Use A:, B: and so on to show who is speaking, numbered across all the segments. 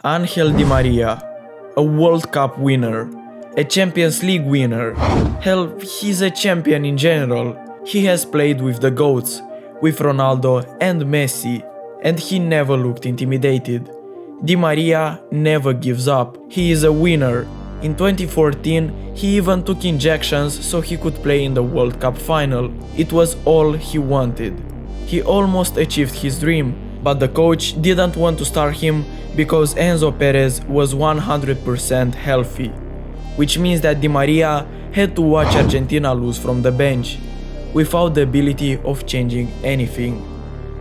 A: Angel Di Maria, a World Cup winner, a Champions League winner. Hell, he's a champion in general. He has played with the GOATs, with Ronaldo and Messi, and he never looked intimidated. Di Maria never gives up. He is a winner. In 2014, he even took injections so he could play in the World Cup final. It was all he wanted. He almost achieved his dream, but the coach didn't want to start him because Enzo Perez was 100% healthy, which means that Di Maria had to watch Argentina lose from the bench, without the ability of changing anything.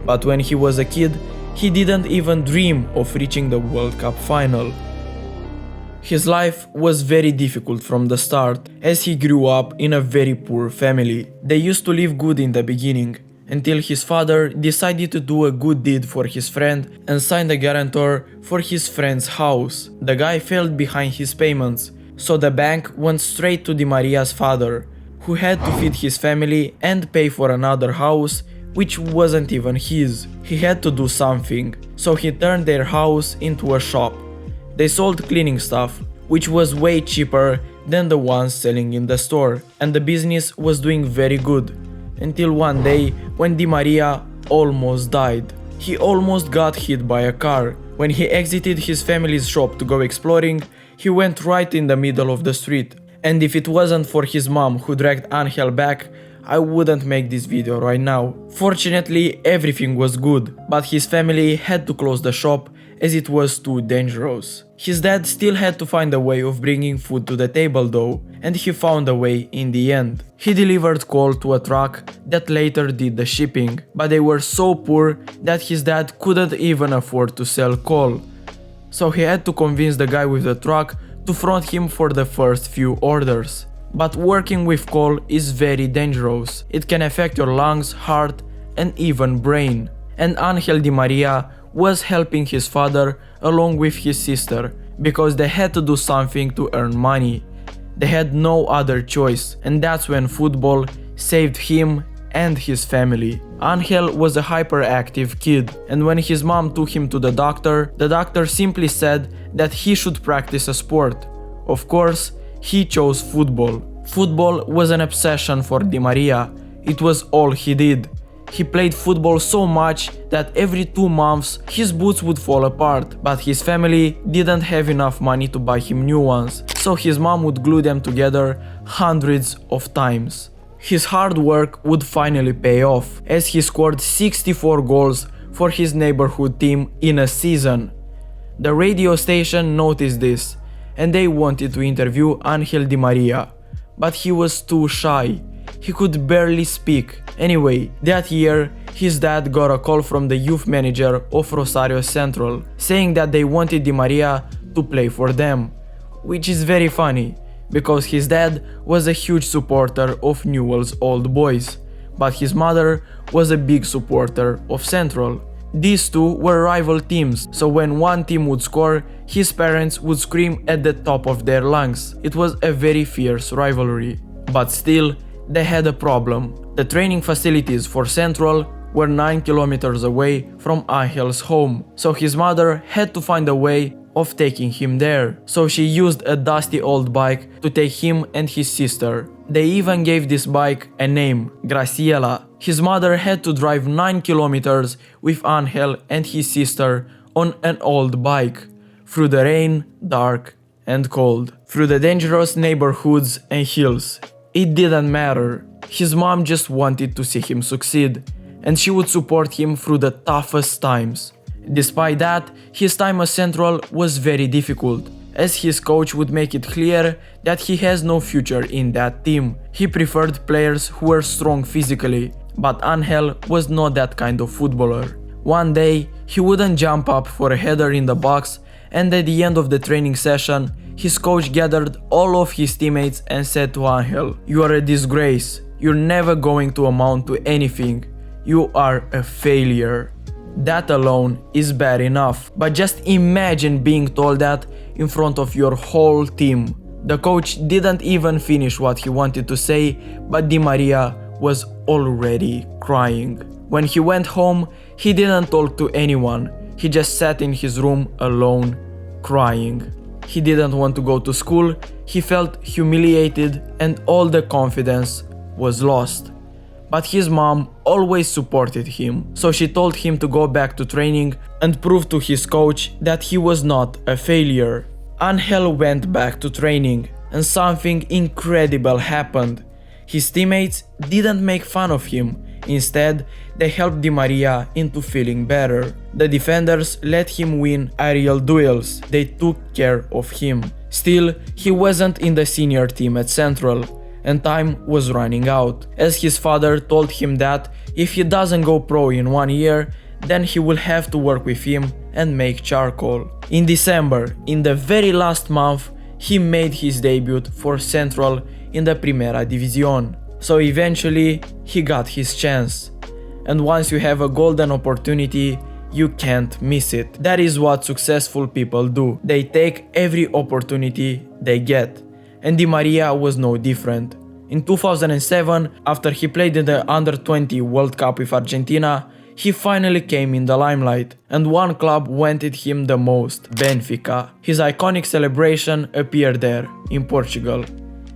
A: But when he was a kid, he didn't even dream of reaching the World Cup final. His life was very difficult from the start, as he grew up in a very poor family. They used to live good in the beginning, until his father decided to do a good deed for his friend and signed a guarantor for his friend's house. The guy failed behind his payments, so the bank went straight to Di Maria's father, who had to feed his family and pay for another house which wasn't even his. He had to do something, so he turned their house into a shop. They sold cleaning stuff, which was way cheaper than the ones selling in the store, and the business was doing very good. Until one day when Di Maria almost died. He almost got hit by a car. When he exited his family's shop to go exploring, he went right in the middle of the street. And if it wasn't for his mom who dragged Angel back, I wouldn't make this video right now. Fortunately, everything was good, but his family had to close the shop as it was too dangerous. His dad still had to find a way of bringing food to the table though, and he found a way in the end. He delivered coal to a truck that later did the shipping, but they were so poor that his dad couldn't even afford to sell coal. So he had to convince the guy with the truck to front him for the first few orders. But working with coal is very dangerous. It can affect your lungs, heart, and even brain. And Angel Di Maria was helping his father along with his sister because they had to do something to earn money. They had no other choice, and that's when football saved him and his family. Angel was a hyperactive kid, and when his mom took him to the doctor simply said that he should practice a sport. Of course, he chose football. Football was an obsession for Di Maria. It was all he did. He played football so much that every 2 months his boots would fall apart, but his family didn't have enough money to buy him new ones, so his mom would glue them together hundreds of times. His hard work would finally pay off, as he scored 64 goals for his neighborhood team in a season. The radio station noticed this, and they wanted to interview Angel Di Maria, but he was too shy. He could barely speak. Anyway, that year, his dad got a call from the youth manager of Rosario Central, saying that they wanted Di Maria to play for them. Which is very funny, because his dad was a huge supporter of Newell's Old Boys, but his mother was a big supporter of Central. These two were rival teams, so when one team would score, his parents would scream at the top of their lungs. It was a very fierce rivalry. But still, they had a problem. The training facilities for Central were 9 kilometers away from Angel's home, so his mother had to find a way of taking him there. So she used a dusty old bike to take him and his sister. They even gave this bike a name, Graciela. His mother had to drive 9 kilometers with Angel and his sister on an old bike, through the rain, dark and cold, through the dangerous neighborhoods and hills. It didn't matter. His mom just wanted to see him succeed, and she would support him through the toughest times. Despite that, his time at Central was very difficult, as his coach would make it clear that he has no future in that team. He preferred players who were strong physically, but Angel was not that kind of footballer. One day, he wouldn't jump up for a header in the box, and at the end of the training session, his coach gathered all of his teammates and said to Angel, "You are a disgrace. You're never going to amount to anything. You are a failure." That alone is bad enough, but just imagine being told that in front of your whole team. The coach didn't even finish what he wanted to say, but Di Maria was already crying. When he went home, he didn't talk to anyone. He just sat in his room alone, crying. He didn't want to go to school, he felt humiliated and all the confidence was lost. But his mom always supported him, so she told him to go back to training and prove to his coach that he was not a failure. Angel went back to training and something incredible happened. His teammates didn't make fun of him, instead they helped Di Maria into feeling better. The defenders let him win aerial duels, they took care of him. Still, he wasn't in the senior team at Central, and time was running out, as his father told him that if he doesn't go pro in 1 year, then he will have to work with him and make charcoal. In December, in the very last month, he made his debut for Central in the Primera División. So eventually, he got his chance. And once you have a golden opportunity, you can't miss it. That is what successful people do. They take every opportunity they get. And Di Maria was no different. In 2007, after he played in the Under-20 World Cup with Argentina, he finally came in the limelight, and one club wanted him the most, Benfica. His iconic celebration appeared there, in Portugal.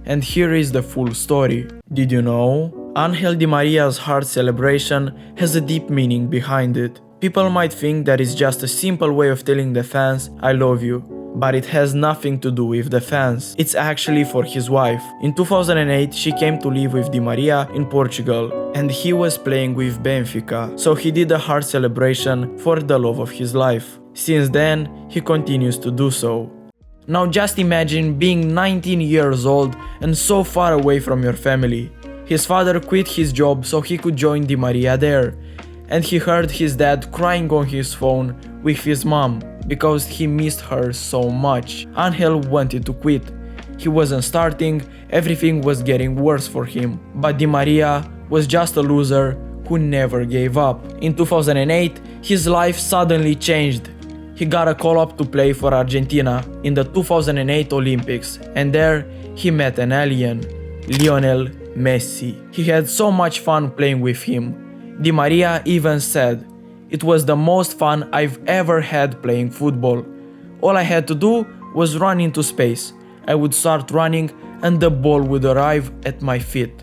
A: And here is the full story. Did you know? Angel Di Maria's heart celebration has a deep meaning behind it. People might think that it's just a simple way of telling the fans, I love you. But it has nothing to do with the fans. It's actually for his wife. In 2008, she came to live with Di Maria in Portugal, and he was playing with Benfica, so he did a heart celebration for the love of his life. Since then, he continues to do so. Now just imagine being 19 years old and so far away from your family. His father quit his job so he could join Di Maria there, and he heard his dad crying on his phone with his mom because he missed her so much. Angel wanted to quit. He wasn't starting, everything was getting worse for him. But Di Maria was just a loser who never gave up. In 2008, his life suddenly changed. He got a call up to play for Argentina in the 2008 Olympics, and there he met an alien, Lionel Messi. He had so much fun playing with him. Di Maria even said, "It was the most fun I've ever had playing football. All I had to do was run into space. I would start running and the ball would arrive at my feet.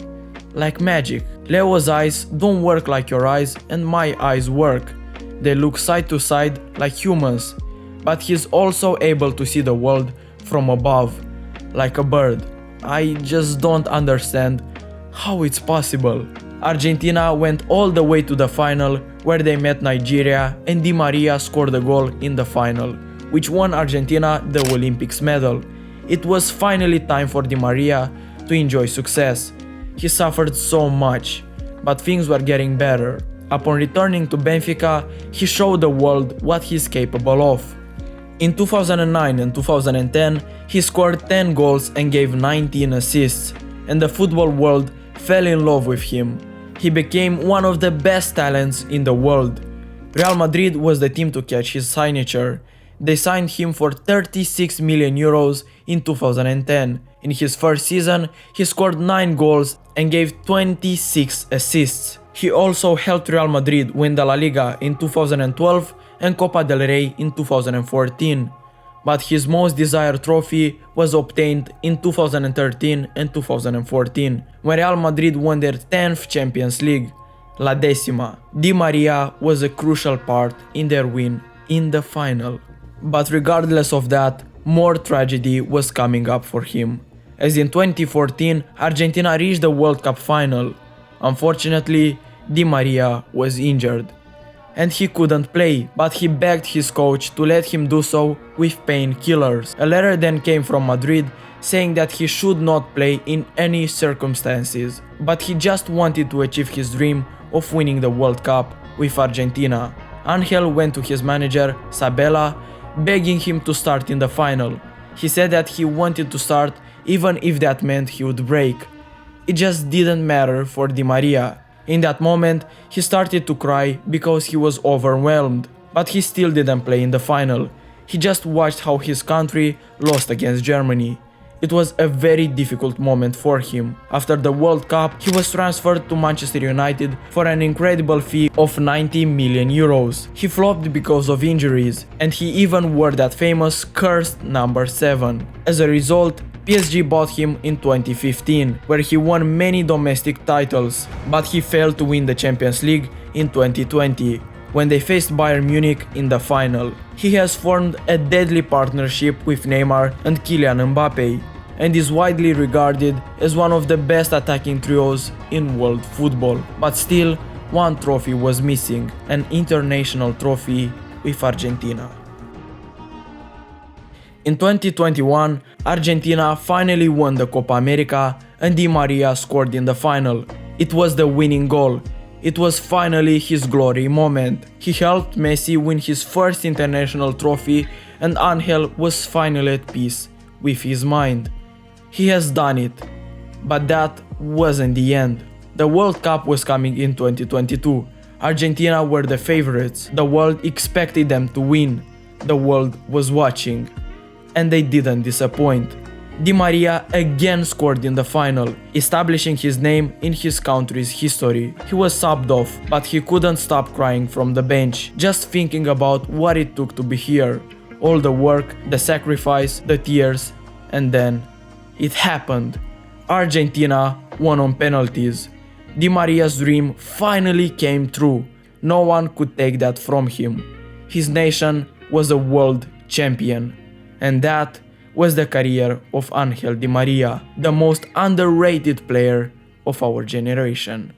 A: Like magic. Leo's eyes don't work like your eyes and my eyes work. They look side to side like humans, but he's also able to see the world from above, like a bird. I just don't understand how it's possible." Argentina went all the way to the final, where they met Nigeria, and Di Maria scored a goal in the final, which won Argentina the Olympics medal. It was finally time for Di Maria to enjoy success. He suffered so much, but things were getting better. Upon returning to Benfica, he showed the world what he's capable of. In 2009 and 2010, he scored 10 goals and gave 19 assists, and the football world fell in love with him. He became one of the best talents in the world. Real Madrid was the team to catch his signature. They signed him for 36 million euros in 2010. In his first season, he scored 9 goals and gave 26 assists. He also helped Real Madrid win the La Liga in 2012 and Copa del Rey in 2014. But his most desired trophy was obtained in 2013 and 2014, when Real Madrid won their 10th Champions League, La Décima. Di Maria was a crucial part in their win in the final. But regardless of that, more tragedy was coming up for him, as in 2014 Argentina reached the World Cup final. Unfortunately, Di Maria was injured, and he couldn't play, but he begged his coach to let him do so with painkillers. A letter then came from Madrid saying that he should not play in any circumstances, but he just wanted to achieve his dream of winning the World Cup with Argentina. Angel went to his manager, Sabella, begging him to start in the final. He said that he wanted to start even if that meant he would break. It just didn't matter for Di Maria. In that moment, he started to cry because he was overwhelmed, but he still didn't play in the final. He just watched how his country lost against Germany. It was a very difficult moment for him. After the World Cup, he was transferred to Manchester United for an incredible fee of 90 million euros. He flopped because of injuries, and he even wore that famous cursed number 7. As a result, PSG bought him in 2015, where he won many domestic titles, but he failed to win the Champions League in 2020, when they faced Bayern Munich in the final. He has formed a deadly partnership with Neymar and Kylian Mbappe, and is widely regarded as one of the best attacking trios in world football. But still, one trophy was missing, an international trophy with Argentina. In 2021, Argentina finally won the Copa America and Di Maria scored in the final. It was the winning goal. It was finally his glory moment. He helped Messi win his first international trophy, and Angel was finally at peace with his mind. He has done it, but that wasn't the end. The World Cup was coming in 2022. Argentina were the favorites. The world expected them to win. The world was watching, and they didn't disappoint. Di Maria again scored in the final, establishing his name in his country's history. He was subbed off, but he couldn't stop crying from the bench, just thinking about what it took to be here. All the work, the sacrifice, the tears, and then it happened. Argentina won on penalties. Di Maria's dream finally came true. No one could take that from him. His nation was a world champion. And that was the career of Angel Di Maria, the most underrated player of our generation.